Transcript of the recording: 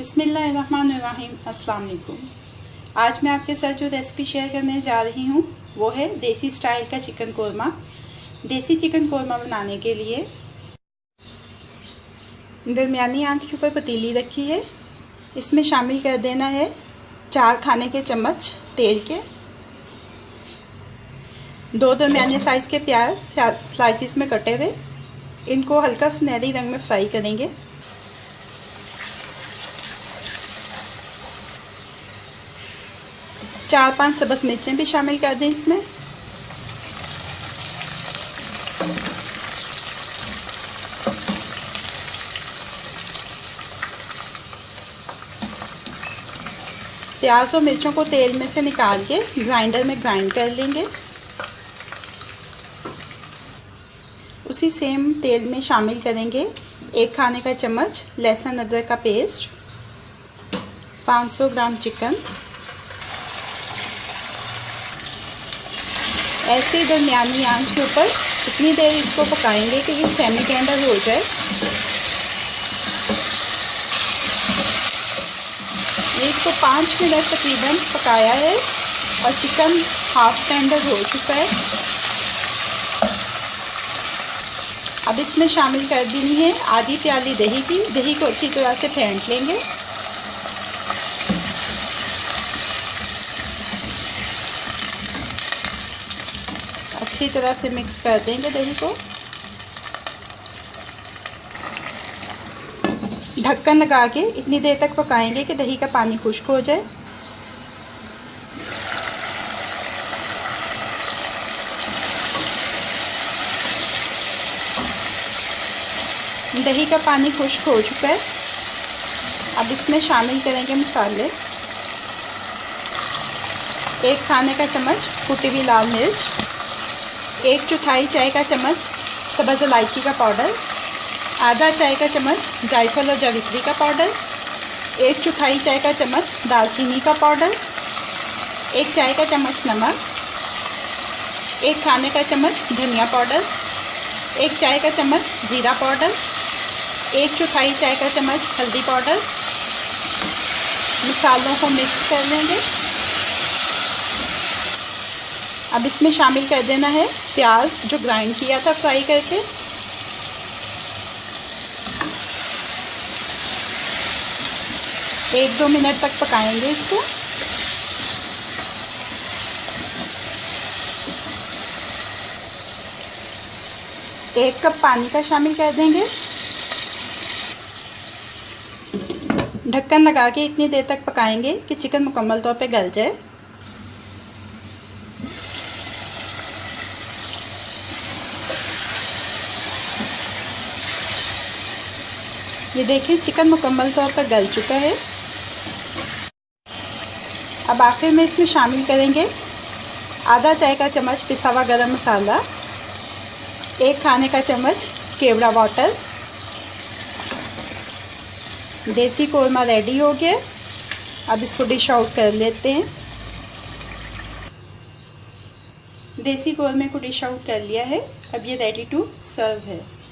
बिस्मिल्लाहिर्रहमानिर्रहीम। अस्सलाम वालेकुम। आज मैं आपके साथ जो रेसिपी शेयर करने जा रही हूँ वो है देसी स्टाइल का चिकन कोरमा। देसी चिकन कोरमा बनाने के लिए दरमियानी आंच के ऊपर पतीली रखी है। इसमें शामिल कर देना है 4 खाने के चम्मच तेल के। 2 दरमियाने साइज़ के प्याज स्लाइसिस में कटे हुए, इनको हल्का सुनहरी रंग में फ्राई करेंगे। चार 5 सब्ज़ मिर्चें भी शामिल कर दें इसमें। प्याज और मिर्चों को तेल में से निकाल के ग्राइंडर में ग्राइंड कर लेंगे। उसी सेम तेल में शामिल करेंगे 1 खाने का चम्मच लहसुन अदरक का पेस्ट, 500 ग्राम चिकन। ऐसे दरमियानी आंच के ऊपर इतनी देर इसको पकाएंगे कि ये सेमी टेंडर हो जाए। ये इसको 5 मिनट तकरीबन पकाया है और चिकन हाफ टेंडर हो चुका है। अब इसमें शामिल कर देनी है आधी प्याली दही की। दही को अच्छी तरह से फेंट लेंगे। अच्छी तरह से मिक्स कर देंगे दही को। ढक्कन लगा के इतनी देर तक पकाएंगे कि दही का पानी खुश्क हो जाए। दही का पानी खुश्क हो चुका है। अब इसमें शामिल करेंगे मसाले। 1 खाने का चम्मच कुटी हुई लाल मिर्च, 1/4 चाय का चम्मच सब्ज़ इलायची का पाउडर, आधा चाय का चम्मच जायफल और जावित्री का पाउडर, 1/4 चाय का चम्मच दालचीनी का पाउडर, 1 चाय का चम्मच नमक, 1 खाने का चम्मच धनिया पाउडर, 1 चाय का चम्मच जीरा पाउडर, 1/4 चाय का चम्मच हल्दी पाउडर। मसालों को मिक्स कर लेंगे। अब इसमें शामिल कर देना है प्याज जो ग्राइंड किया था फ्राई करके। एक 2 मिनट तक पकाएंगे इसको। एक कप पानी का शामिल कर देंगे। ढक्कन लगा के इतनी देर तक पकाएंगे कि चिकन मुकम्मल तौर पे गल जाए। ये देखिए चिकन मुकम्मल तौर पर गल चुका है। अब आखिर में इसमें शामिल करेंगे आधा चाय का चम्मच पिसा हुआ गरम मसाला, 1 खाने का चम्मच केवड़ा वाटर। देसी कोरमा रेडी हो गया। अब इसको डिश आउट कर लेते हैं। देसी कोरमे को डिश आउट कर लिया है। अब ये रेडी टू सर्व है।